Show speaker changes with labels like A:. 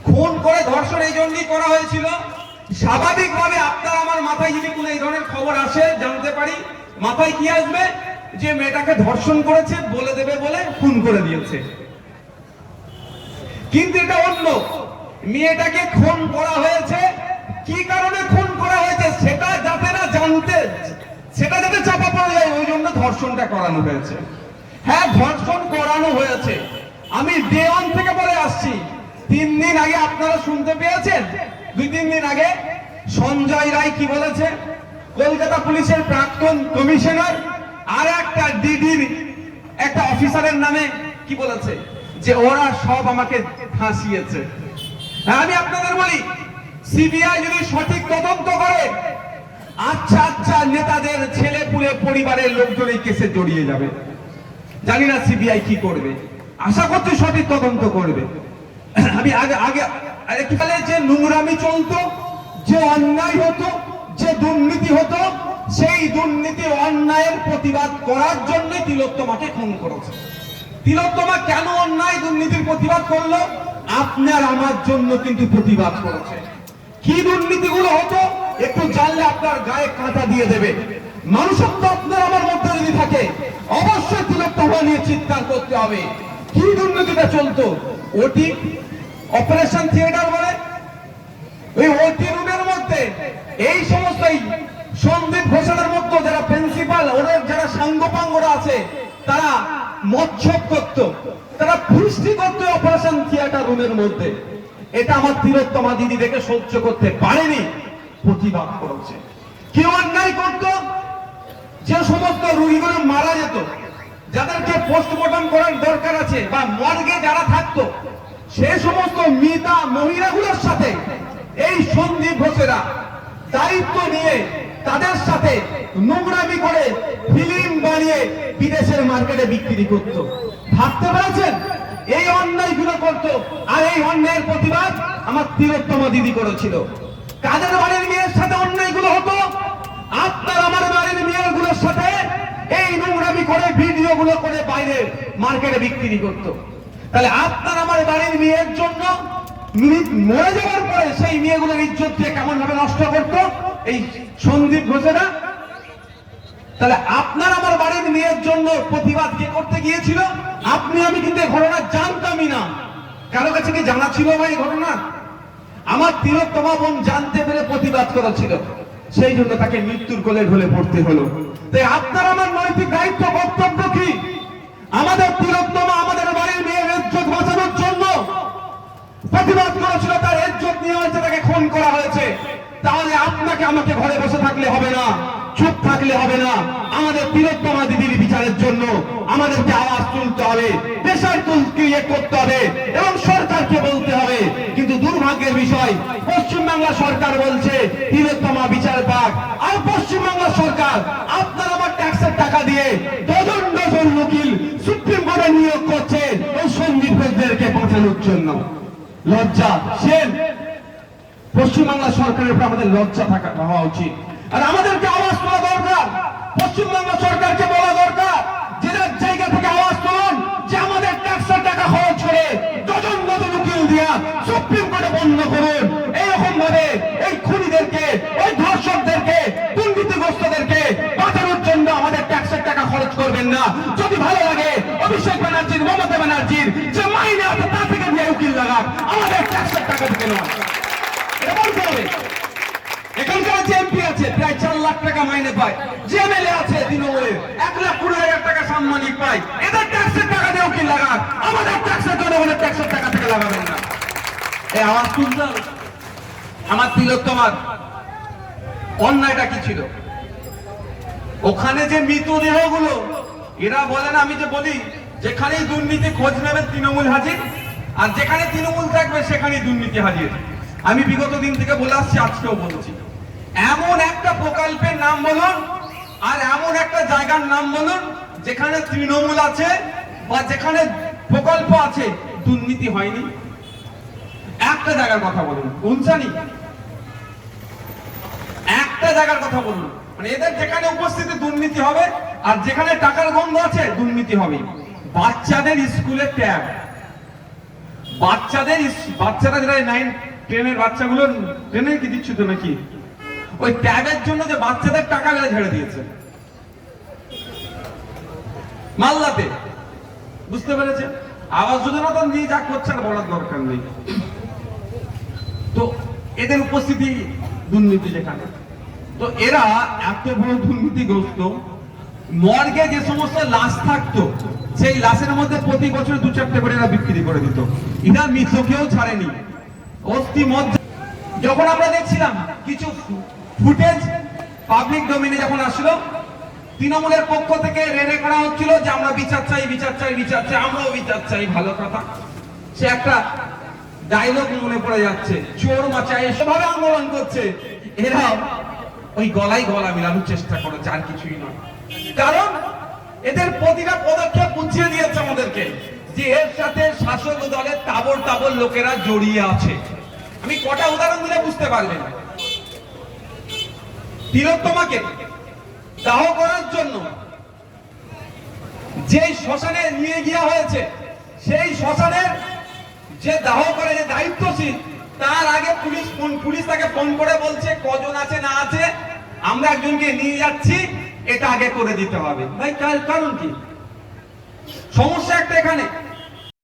A: খুন করে ধর্ষণ এই জন্যই করা হয়েছিল। স্বাভাবিকভাবে আপনার আমার মাথায় যদি কোনো এই ধরনের খবর আসে, জানতে পারি, মাথায় কি আসবে? যে মেয়েটাকে ধর্ষণ করেছে বলে দেবে বলে খুন করে দিয়েছে। কিন্তু এটা অন্য, মেয়েটাকে খুন করা হয়েছে, কি কারণে খুন করা হয়েছে সেটা যাতে না জানতে, সেটা যাতে চাপা পড়ে যায়, ওই জন্য ধর্ষণটা করানো হয়েছে। হ্যাঁ, ধর্ষণ করানো হয়েছে। আমি ডে ওয়ান থেকে বলে আসছি। 3 দিন আগে আপনারা শুনতে পেয়েছেন, 2-3 দিন আগে সঞ্জয় রায় কি বলেছে? কলকাতা পুলিশের প্রাক্তন কমিশনার আর একটা ডিডির একটা অফিসারের নামে কি বলেছে? যে ওরা সব আমাকে ফাঁসিয়েছে। আমি আপনাদের বলি, সিবিআই যদি সঠিক তদন্ত করে, আচ্ছা আচ্ছা নেতাদের ছেলে পুলে পরিবারের লোকজন এই কেসে জড়িয়ে যাবে। জানি না সিবিআই কি করবে, আশা করছি সঠিক তদন্ত করবে। আমি আগে আগে একবারে যে নোংরামি চলতো, যে অন্যায় হতো, যে দুর্নীতি হতো, সেই দুর্নীতি অন্যায়ের প্রতিবাদ করার জন্য তিলোত্তমাকে খুন করেছে। তিলোত্তমা কেন অন্যায় দুর্নীতির প্রতিবাদ করলো? আপনার আমার জন্য কিন্তু প্রতিবাদ করেছে। কি দুর্নীতিগুলো হতো একটু জানলে আপনার গায়ে কাঁটা দিয়ে দেবে। মানুষত্ব আপনার আমার মধ্যে যদি থাকে, অবশ্যই তিলোত্তমা নিয়ে চিৎকার করতে হবে। কি দুর্নীতিটা চলতো? ওটি অপারেশন থিয়েটার বলে, ওই ওটি রুমের মধ্যে এই সমস্ত সন্দীপ ঘোষালের মতো যারা প্রিন্সিপাল, ওদের যারা সাঙ্গপাঙ্গরা আছে, তারা মৎসব করতো, তারা ফিস্টি করতো অপারেশন থিয়েটার রুমের মধ্যে। এটা আমার তিলোত্তমা দিদি দেখে সহ্য করতে পারেনি, প্রতিবাদ করেছে। কি অন্যায় করতো? যে সমস্ত রোগীগুলো মারা যেত, যাদেরকে পোস্টমর্টম করার দরকার আছে, বা মর্গে যারা থাকতো, সেই সমস্ত মৃতা মহিলাগুলোর সাথে এই সন্দীপ ঘোষেরা দায়িত্ব নিয়ে তাদের সাথে নোংরামি করে ফিল্ম বানিয়ে বিদেশের মার্কেটে বিক্রি করত। ভাবতে পারছেন? এই অন্যায়গুলো করতো, আর এই অন্যায়ের প্রতিবাদ আমার তিলোত্তমা দিদি করেছিল। কাদের বাড়ির মেয়ের সাথে অন্যায়গুলো হতো? আপনার আমার বাড়ির মেয়েগুলোর সাথে এই নোংরামি করে ভিডিওগুলো করে বাইরে মার্কেটে বিক্রি করত। তাহলে আপনার আমার বাড়ির মেয়ের জন্য মরে যাওয়ার পরে সেই মেয়েগুলোর ইজ্জত দিয়ে কেমন ভাবে নষ্ট করত এই সন্দীপ ঘোষেরা? তাহলে আপনার আমার বাড়ির মেয়ের জন্য প্রতিবাদ কে করতে গিয়েছিল? আপনি আমি কিন্তু এই ঘটনা জানতামই না। কারো কাছে কি জানা ছিল ভাই এই ঘটনা? আমার তিলোত্তমা বোন জানতে পেরে প্রতিবাদ করেছিল, সেই জন্য তাকে মৃত্যুর কোলে ঢলে পড়তে হলো। তাই আপনার আমার নৈতিক দায়িত্ব, বক্তব্য কি? আমাদের তিলোত্তমা আমাদের বাড়ির মেয়ের ইজ্জত বাঁচানোর জন্য প্রতিবাদ করেছিল, তার ইজ্জত নিয়ে হয়েছে, তাকে খুন করা হয়েছে। তাহলে আপনাকে আমাকে ঘরে বসে থাকলে হবে না, চুপ থাকলে হবে না। আমাদের তিলোত্তমা দিদির বিচারের জন্য আমাদেরকে আওয়াজ তুলতে হবে, প্রেসার ক্রিয়েট করতে হবে এবং সরকারকে বলতে হবে। কিন্তু দুর্ভাগ্যের বিষয়, পশ্চিমবাংলা সরকার বলছে তিলোত্তমা বিচার পাক, আর পশ্চিমবাংলা সরকার আপনার আমার ট্যাক্সের টাকা দিয়ে ডজন ডজন উকিল সুপ্রিম কোর্টে নিয়োগ করছে এই সন্দীপ ঘোষদেরকে বাঁচানোর জন্য। লজ্জা সেন, পশ্চিমবাংলা সরকারের উপর আমাদের লজ্জা থাকা হওয়া উচিত। আর আমাদেরকে আওয়াজ তোলা দরকার, পশ্চিমবাংলা সরকারকে বলা দরকার, যে জায়গা থেকে আওয়াজ তুলুন, যে আমাদের ট্যাক্সের টাকা খরচ করে ডজন ডজন উকিল দিয়া সুপ্রিম কোর্টে বন্ধ করুন। এইরকম ভাবে এই খুনিদেরকে, ওই ধর্ষকদেরকে, দুর্নীতিগ্রস্তদেরকে বাঁচানোর জন্য আমাদের ট্যাক্সের টাকা খরচ করবেন না। যদি ভালো লাগে অভিষেক ব্যানার্জির, মমতা ব্যানার্জির যে মাইনে আছে তা থেকে দিয়ে উকিল লাগাক, আমাদের ট্যাক্সের টাকা থেকে নয়। এটা বলতে হবে। এখানকার যে এমপি আছে প্রায় 4 লাখ টাকা মাইনে পায়, যে এমএলএ আছে তৃণমূলের 1,20,000 টাকা সাম্মানিক পায়, এদের ট্যাক্সের টাকা দিয়ে উকিল লাগাক, আমাদের ট্যাক্সের জনগণের ট্যাক্সের টাকা থেকে লাগাবেন না। এই আওয়াজ তুলতে হবে। আমার তিলোত্তমার অন্যায়টা কি ছিল? ওখানে যে মৃতদেহগুলো, এরা বলেন, আমি যে বলি, যেখানেই দুর্নীতি খোঁজ নেবেন তৃণমূল হাজির, আর যেখানে তৃণমূল থাকবে সেখানেই দুর্নীতি হাজির। আমি বিগত দিন থেকে বলে আসছি, আজকেও বলছি, এমন একটা প্রকল্পের নাম বলুন আর এমন একটা জায়গার নাম বলুন যেখানে তৃণমূল আছে বা যেখানে প্রকল্প আছে দুর্নীতি হয়নি। একটা জায়গার কথা বলুন, উনসানি একটা জায়গার কথা বলুন, মানে এদের যেখানে উপস্থিতি দুর্নীতি হবে আর যেখানে টাকার গন্ধ আছে দুর্নীতি হবে। বাচ্চাদের স্কুলে ট্যাব, বাচ্চারা যারা 9-10 এর বাচ্চাগুলো, 10 কি দিচ্ছ তো নাকি, ওই ট্যাবের জন্য যে বাচ্চাদের টাকা গেলে ঝেড়ে দিয়েছে মালদাতে, বুঝতে পেরেছে? আবাস যোজনা তো নিয়ে যা করছে আর বলার দরকার নেই। তো এদের উপস্থিতি দুর্নীতি যেখানে, তো এরা এত বড় দুর্নীতিগ্রস্ত, মর্গে যে সমস্ত লাশ থাকতো সেই লাশের মধ্যে প্রতি বছর 2-4টে করে এরা বিক্রি করে দিত। এরা মৃতকেও ছাড়েনি, অস্থি মজ্জা। যখন আমরা দেখছিলাম কিছু ফুটেজ পাবলিক ডোমেইনে যখন আসলো, তৃণমূলের পক্ষ থেকে রেড়ে করা হচ্ছিল যে আমরা বিচার চাই, বিচার চাই, বিচার চাই, আমরাও বিচার চাই। ভালো কথা, সে একটা ডায়লগ মনে পড়ে যাচ্ছে, চোর মাচায় এসবভাবে আন্দোলন করছে, এরা ওই গলায় গলা মিলানোর চেষ্টা করেছে, আর কিছুই নয়। কারণ এদের প্রতিটা পদক্ষেপ বুঝিয়ে দিয়েছে আমাদেরকে যে এর সাথে শাসক দলের তাবড় তাবড় লোকেরা জড়িয়ে আছে। আমি কটা উদাহরণ দিলে বুঝতে পারবেন। তিলোত্তমাকে দাহ করার জন্য যেই শ্মশানে নিয়ে গিয়া হয়েছে, সেই শ্মশানের যে দাহ করে যে দায়িত্বশীল, তার আগে পুলিশ তাকে ফোন করে বলছে কজন আছে না আছে, আমরা একজনকে নিয়ে যাচ্ছি, এটা আগে করে দিতে হবে। ভাই কারণ কি? সমস্যা একটা এখানে